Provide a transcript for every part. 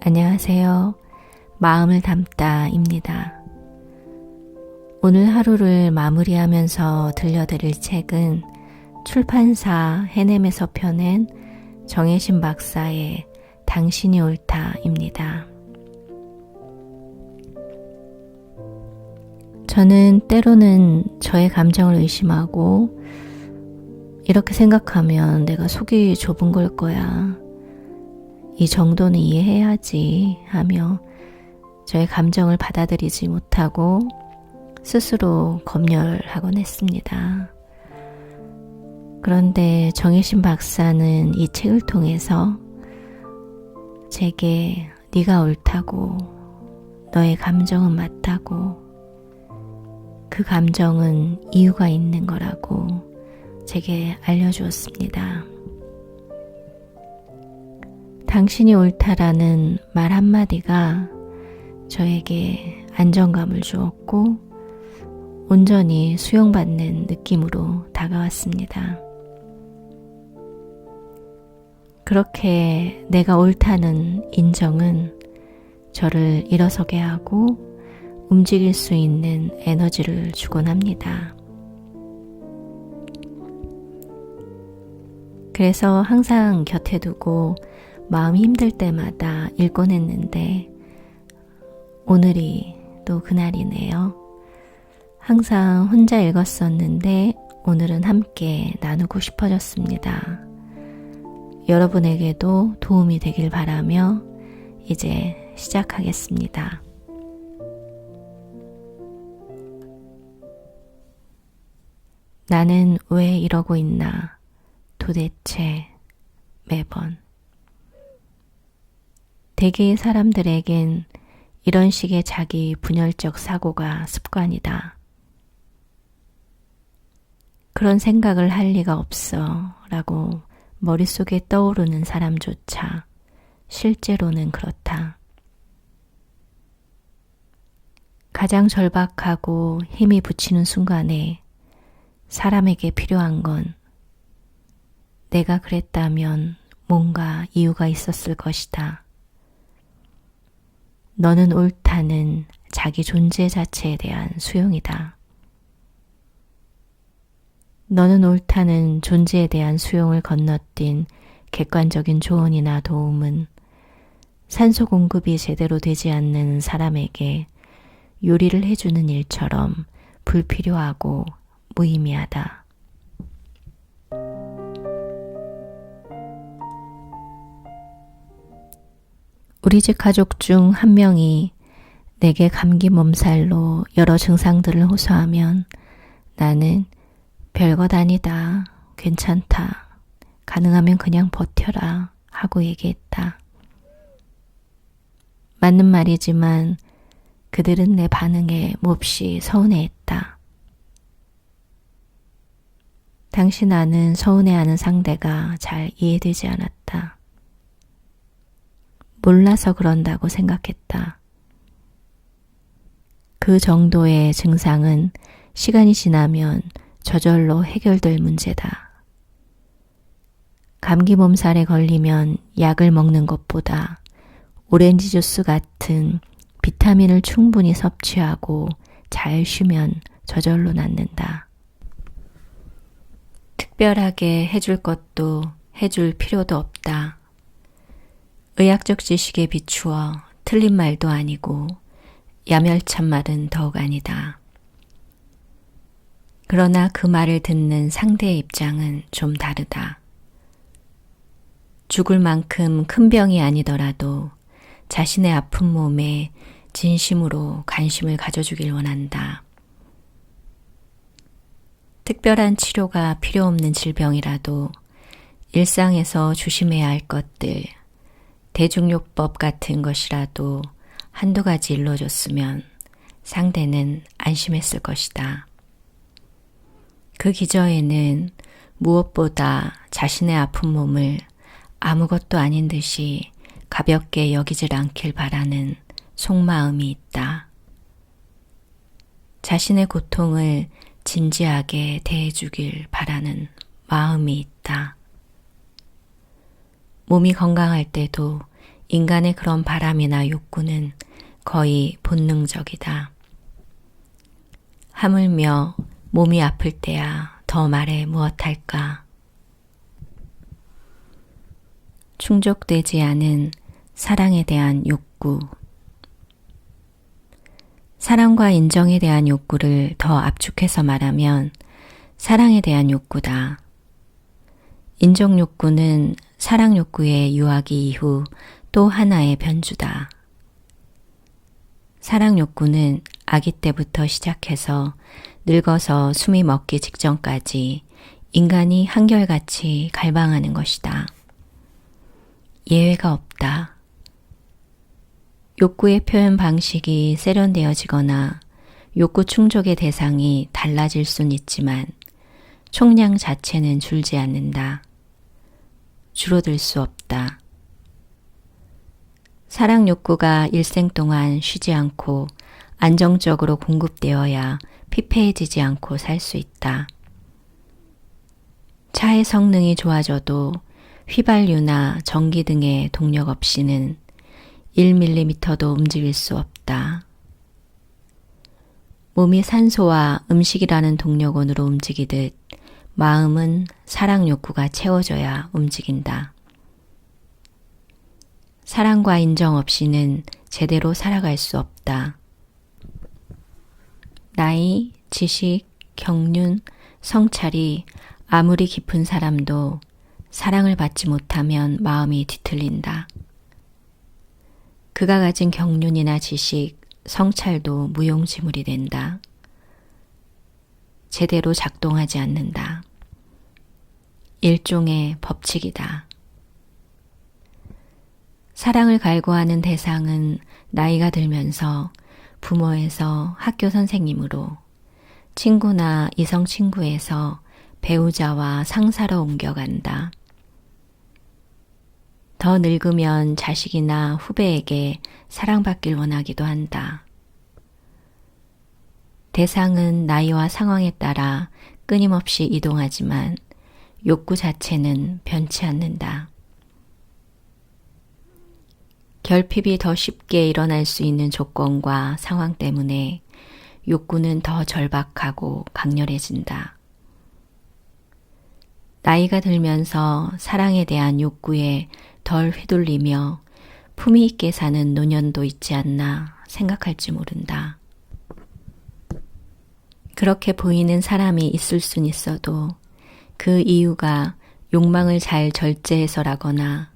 안녕하세요. 마음을 담다입니다. 오늘 하루를 마무리하면서 들려드릴 책은 출판사 해냄에서 펴낸 정혜신 박사의 당신이 옳다입니다. 저는 때로는 저의 감정을 의심하고 이렇게 생각하면 내가 속이 좁은 걸 거야. 이 정도는 이해해야지 하며 저의 감정을 받아들이지 못하고 스스로 검열하곤 했습니다. 그런데 정혜신 박사는 이 책을 통해서 제게 네가 옳다고, 너의 감정은 맞다고, 그 감정은 이유가 있는 거라고 제게 알려주었습니다. 당신이 옳다라는 말 한마디가 저에게 안정감을 주었고 온전히 수용받는 느낌으로 다가왔습니다. 그렇게 내가 옳다는 인정은 저를 일어서게 하고 움직일 수 있는 에너지를 주곤 합니다. 그래서 항상 곁에 두고 마음이 힘들 때마다 읽곤 했는데 오늘이 또 그날이네요. 항상 혼자 읽었었는데 오늘은 함께 나누고 싶어졌습니다. 여러분에게도 도움이 되길 바라며 이제 시작하겠습니다. 나는 왜 이러고 있나 도대체 매번. 대개의 사람들에겐 이런 식의 자기 분열적 사고가 습관이다. 그런 생각을 할 리가 없어 라고 머릿속에 떠오르는 사람조차 실제로는 그렇다. 가장 절박하고 힘이 붙이는 순간에 사람에게 필요한 건 내가 그랬다면 뭔가 이유가 있었을 것이다. 너는 옳다는 자기 존재 자체에 대한 수용이다. 너는 옳다는 존재에 대한 수용을 건너뛴 객관적인 조언이나 도움은 산소 공급이 제대로 되지 않는 사람에게 요리를 해주는 일처럼 불필요하고 무의미하다. 우리 집 가족 중 한 명이 내게 감기 몸살로 여러 증상들을 호소하면 나는 별것 아니다, 괜찮다, 가능하면 그냥 버텨라 하고 얘기했다. 맞는 말이지만 그들은 내 반응에 몹시 서운해했다. 당시 나는 서운해하는 상대가 잘 이해되지 않았다. 몰라서 그런다고 생각했다. 그 정도의 증상은 시간이 지나면 저절로 해결될 문제다. 감기 몸살에 걸리면 약을 먹는 것보다 오렌지 주스 같은 비타민을 충분히 섭취하고 잘 쉬면 저절로 낫는다. 특별하게 해줄 것도 해줄 필요도 없다. 의학적 지식에 비추어 틀린 말도 아니고 야멸찬 말은 더욱 아니다. 그러나 그 말을 듣는 상대의 입장은 좀 다르다. 죽을 만큼 큰 병이 아니더라도 자신의 아픈 몸에 진심으로 관심을 가져주길 원한다. 특별한 치료가 필요 없는 질병이라도 일상에서 조심해야 할 것들, 대중요법 같은 것이라도 한두 가지 일러줬으면 상대는 안심했을 것이다. 그 기저에는 무엇보다 자신의 아픈 몸을 아무것도 아닌 듯이 가볍게 여기질 않길 바라는 속마음이 있다. 자신의 고통을 진지하게 대해주길 바라는 마음이 있다. 몸이 건강할 때도 인간의 그런 바람이나 욕구는 거의 본능적이다. 하물며 몸이 아플 때야 더 말해 무엇할까. 충족되지 않은 사랑에 대한 욕구. 사랑과 인정에 대한 욕구를 더 압축해서 말하면 사랑에 대한 욕구다. 인정 욕구는 사랑 욕구의 유아기 이후 또 하나의 변주다. 사랑 욕구는 아기 때부터 시작해서 늙어서 숨이 멎기 직전까지 인간이 한결같이 갈망하는 것이다. 예외가 없다. 욕구의 표현 방식이 세련되어지거나 욕구 충족의 대상이 달라질 순 있지만 총량 자체는 줄지 않는다. 줄어들 수 없다. 사랑 욕구가 일생 동안 쉬지 않고 안정적으로 공급되어야 피폐해지지 않고 살 수 있다. 차의 성능이 좋아져도 휘발유나 전기 등의 동력 없이는 1mm도 움직일 수 없다. 몸이 산소와 음식이라는 동력원으로 움직이듯 마음은 사랑 욕구가 채워져야 움직인다. 사랑과 인정 없이는 제대로 살아갈 수 없다. 나이, 지식, 경륜, 성찰이 아무리 깊은 사람도 사랑을 받지 못하면 마음이 뒤틀린다. 그가 가진 경륜이나 지식, 성찰도 무용지물이 된다. 제대로 작동하지 않는다. 일종의 법칙이다. 사랑을 갈구하는 대상은 나이가 들면서 부모에서 학교 선생님으로, 친구나 이성 친구에서 배우자와 상사로 옮겨간다. 더 늙으면 자식이나 후배에게 사랑받길 원하기도 한다. 대상은 나이와 상황에 따라 끊임없이 이동하지만 욕구 자체는 변치 않는다. 결핍이 더 쉽게 일어날 수 있는 조건과 상황 때문에 욕구는 더 절박하고 강렬해진다. 나이가 들면서 사랑에 대한 욕구에 덜 휘둘리며 품위 있게 사는 노년도 있지 않나 생각할지 모른다. 그렇게 보이는 사람이 있을 순 있어도 그 이유가 욕망을 잘 절제해서라거나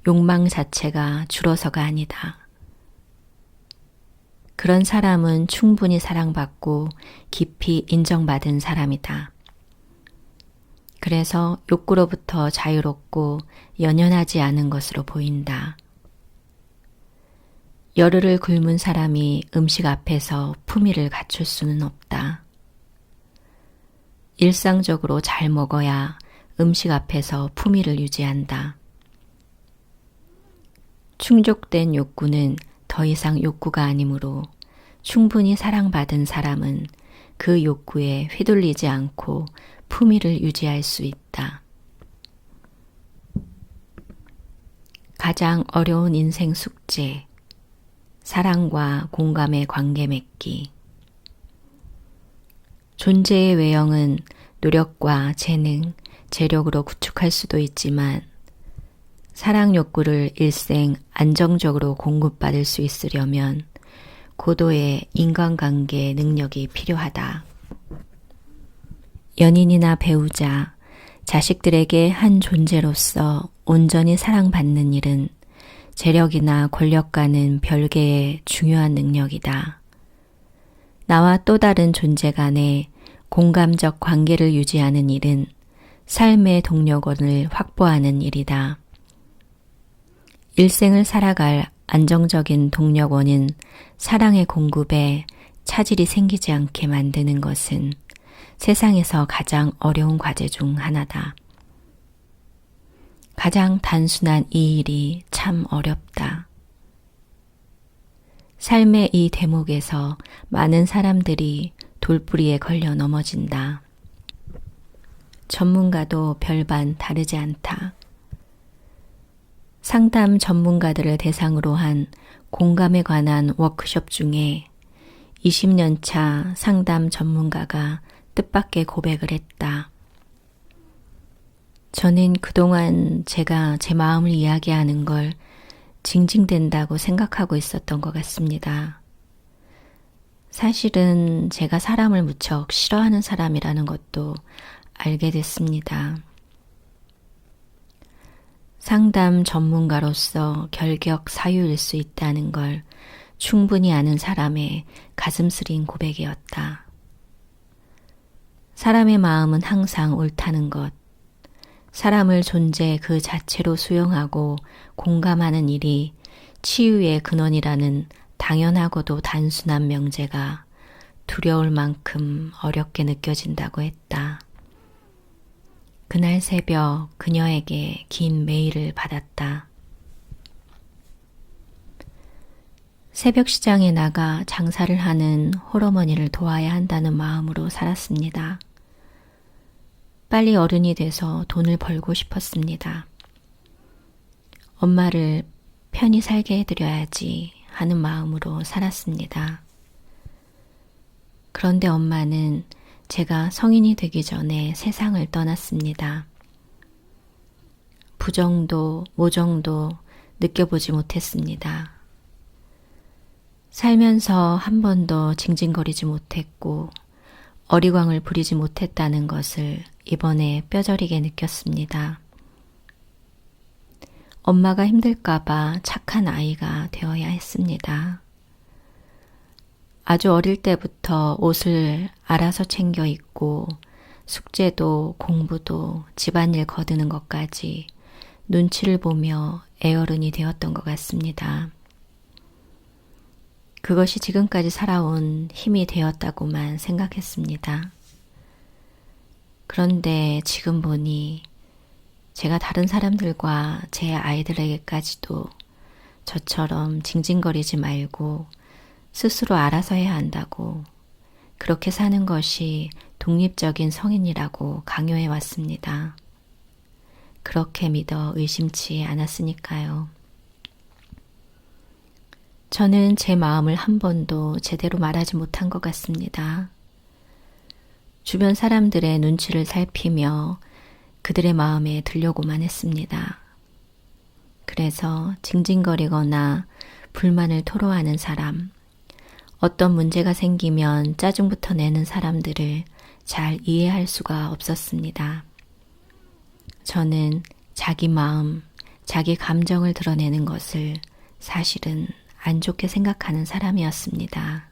욕망 자체가 줄어서가 아니다. 그런 사람은 충분히 사랑받고 깊이 인정받은 사람이다. 그래서 욕구로부터 자유롭고 연연하지 않은 것으로 보인다. 열흘을 굶은 사람이 음식 앞에서 품위를 갖출 수는 없다. 일상적으로 잘 먹어야 음식 앞에서 품위를 유지한다. 충족된 욕구는 더 이상 욕구가 아니므로 충분히 사랑받은 사람은 그 욕구에 휘둘리지 않고 품위를 유지할 수 있다. 가장 어려운 인생 숙제, 사랑과 공감의 관계 맺기. 존재의 외형은 노력과 재능, 재력으로 구축할 수도 있지만 사랑 욕구를 일생 안정적으로 공급받을 수 있으려면 고도의 인간관계 능력이 필요하다. 연인이나 배우자, 자식들에게 한 존재로서 온전히 사랑받는 일은 재력이나 권력과는 별개의 중요한 능력이다. 나와 또 다른 존재 간의 공감적 관계를 유지하는 일은 삶의 동력원을 확보하는 일이다. 일생을 살아갈 안정적인 동력원은 사랑의 공급에 차질이 생기지 않게 만드는 것은 세상에서 가장 어려운 과제 중 하나다. 가장 단순한 이 일이 참 어렵다. 삶의 이 대목에서 많은 사람들이 돌부리에 걸려 넘어진다. 전문가도 별반 다르지 않다. 상담 전문가들을 대상으로 한 공감에 관한 워크숍 중에 20년 차 상담 전문가가 뜻밖의 고백을 했다. 저는 그동안 제가 제 마음을 이야기하는 걸 징징댄다고 생각하고 있었던 것 같습니다. 사실은 제가 사람을 무척 싫어하는 사람이라는 것도 알게 됐습니다. 상담 전문가로서 결격 사유일 수 있다는 걸 충분히 아는 사람의 가슴 쓰린 고백이었다. 사람의 마음은 항상 옳다는 것, 사람을 존재 그 자체로 수용하고 공감하는 일이 치유의 근원이라는 당연하고도 단순한 명제가 두려울 만큼 어렵게 느껴진다고 했다. 그날 새벽 그녀에게 긴 메일을 받았다. 새벽 시장에 나가 장사를 하는 홀어머니를 도와야 한다는 마음으로 살았습니다. 빨리 어른이 돼서 돈을 벌고 싶었습니다. 엄마를 편히 살게 해드려야지 하는 마음으로 살았습니다. 그런데 엄마는 제가 성인이 되기 전에 세상을 떠났습니다. 부정도 모정도 느껴보지 못했습니다. 살면서 한 번도 징징거리지 못했고 어리광을 부리지 못했다는 것을 이번에 뼈저리게 느꼈습니다. 엄마가 힘들까봐 착한 아이가 되어야 했습니다. 아주 어릴 때부터 옷을 알아서 챙겨 입고 숙제도 공부도 집안일 거드는 것까지 눈치를 보며 애어른이 되었던 것 같습니다. 그것이 지금까지 살아온 힘이 되었다고만 생각했습니다. 그런데 지금 보니 제가 다른 사람들과 제 아이들에게까지도 저처럼 징징거리지 말고 스스로 알아서 해야 한다고, 그렇게 사는 것이 독립적인 성인이라고 강요해 왔습니다. 그렇게 믿어 의심치 않았으니까요. 저는 제 마음을 한 번도 제대로 말하지 못한 것 같습니다. 주변 사람들의 눈치를 살피며 그들의 마음에 들려고만 했습니다. 그래서 징징거리거나 불만을 토로하는 사람, 어떤 문제가 생기면 짜증부터 내는 사람들을 잘 이해할 수가 없었습니다. 저는 자기 마음, 자기 감정을 드러내는 것을 사실은 안 좋게 생각하는 사람이었습니다.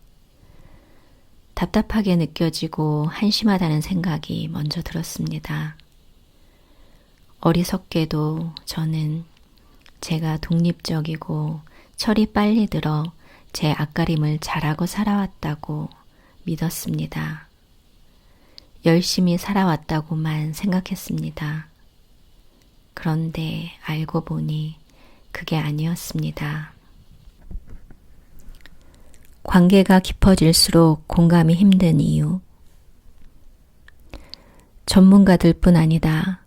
답답하게 느껴지고 한심하다는 생각이 먼저 들었습니다. 어리석게도 저는 제가 독립적이고 철이 빨리 들어 제 앞가림을 잘하고 살아왔다고 믿었습니다. 열심히 살아왔다고만 생각했습니다. 그런데 알고 보니 그게 아니었습니다. 관계가 깊어질수록 공감이 힘든 이유. 전문가들뿐 아니다.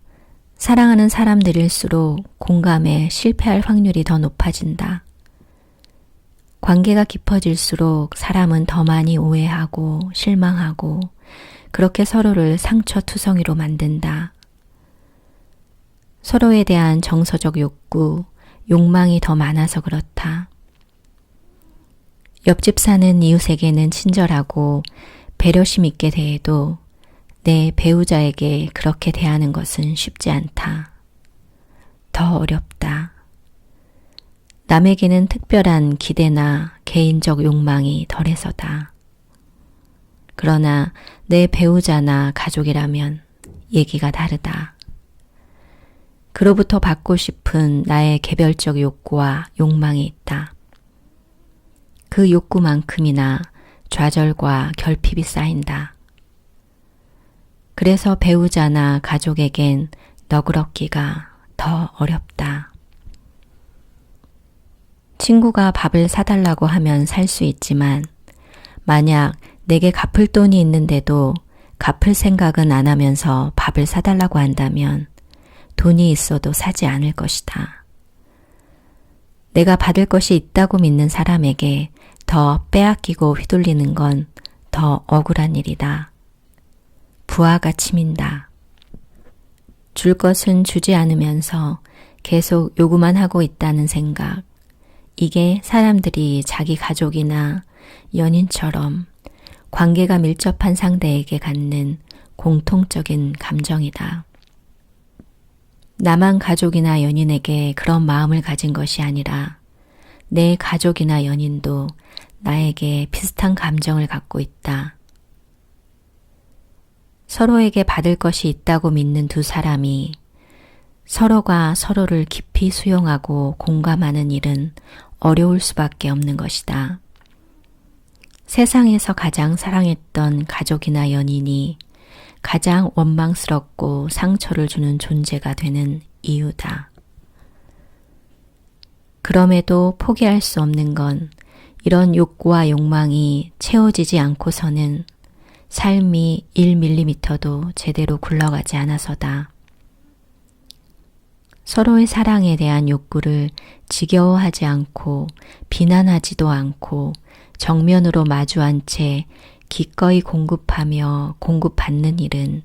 사랑하는 사람들일수록 공감에 실패할 확률이 더 높아진다. 관계가 깊어질수록 사람은 더 많이 오해하고 실망하고 그렇게 서로를 상처투성이로 만든다. 서로에 대한 정서적 욕구, 욕망이 더 많아서 그렇다. 옆집 사는 이웃에게는 친절하고 배려심 있게 대해도 내 배우자에게 그렇게 대하는 것은 쉽지 않다. 더 어렵다. 남에게는 특별한 기대나 개인적 욕망이 덜해서다. 그러나 내 배우자나 가족이라면 얘기가 다르다. 그로부터 받고 싶은 나의 개별적 욕구와 욕망이 있다. 그 욕구만큼이나 좌절과 결핍이 쌓인다. 그래서 배우자나 가족에겐 너그럽기가 더 어렵다. 친구가 밥을 사달라고 하면 살 수 있지만 만약 내게 갚을 돈이 있는데도 갚을 생각은 안 하면서 밥을 사달라고 한다면 돈이 있어도 사지 않을 것이다. 내가 받을 것이 있다고 믿는 사람에게 더 빼앗기고 휘둘리는 건 더 억울한 일이다. 부하가 치민다. 줄 것은 주지 않으면서 계속 요구만 하고 있다는 생각. 이게 사람들이 자기 가족이나 연인처럼 관계가 밀접한 상대에게 갖는 공통적인 감정이다. 나만 가족이나 연인에게 그런 마음을 가진 것이 아니라 내 가족이나 연인도 나에게 비슷한 감정을 갖고 있다. 서로에게 받을 것이 있다고 믿는 두 사람이 서로가 서로를 깊이 수용하고 공감하는 일은 어려울 수밖에 없는 것이다. 세상에서 가장 사랑했던 가족이나 연인이 가장 원망스럽고 상처를 주는 존재가 되는 이유다. 그럼에도 포기할 수 없는 건 이런 욕구와 욕망이 채워지지 않고서는 삶이 1mm도 제대로 굴러가지 않아서다. 서로의 사랑에 대한 욕구를 지겨워하지 않고 비난하지도 않고 정면으로 마주한 채 기꺼이 공급하며 공급받는 일은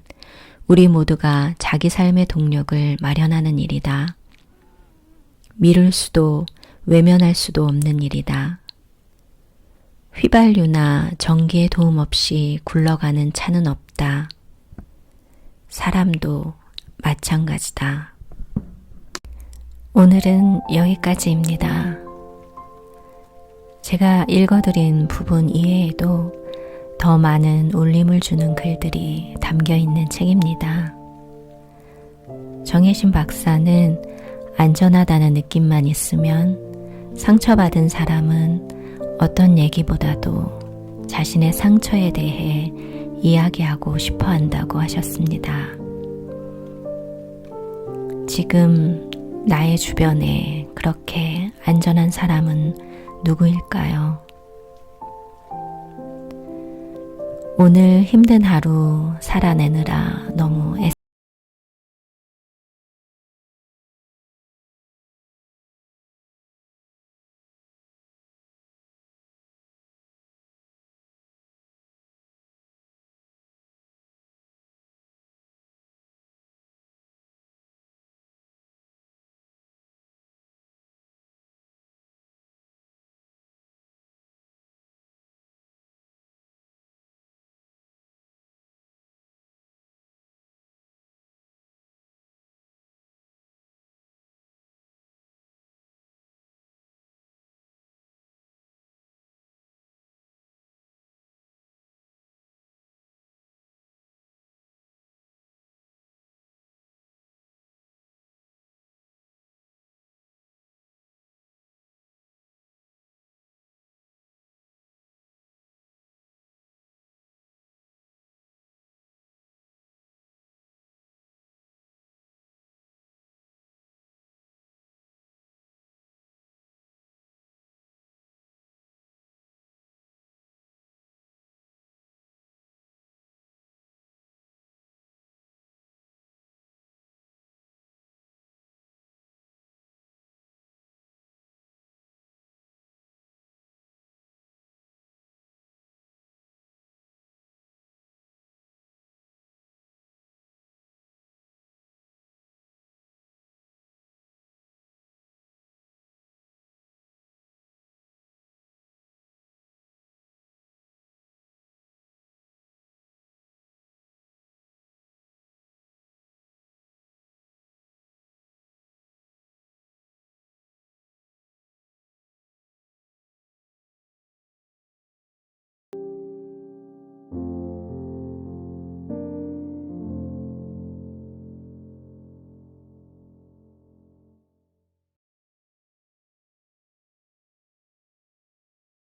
우리 모두가 자기 삶의 동력을 마련하는 일이다. 미룰 수도 외면할 수도 없는 일이다. 휘발유나 전기의 도움 없이 굴러가는 차는 없다. 사람도 마찬가지다. 오늘은 여기까지입니다. 제가 읽어드린 부분 이외에도 더 많은 울림을 주는 글들이 담겨 있는 책입니다. 정혜신 박사는 안전하다는 느낌만 있으면 상처받은 사람은 어떤 얘기보다도 자신의 상처에 대해 이야기하고 싶어 한다고 하셨습니다. 지금 나의 주변에 그렇게 안전한 사람은 누구일까요? 오늘 힘든 하루 살아내느라 너무 애쓰셨습니다.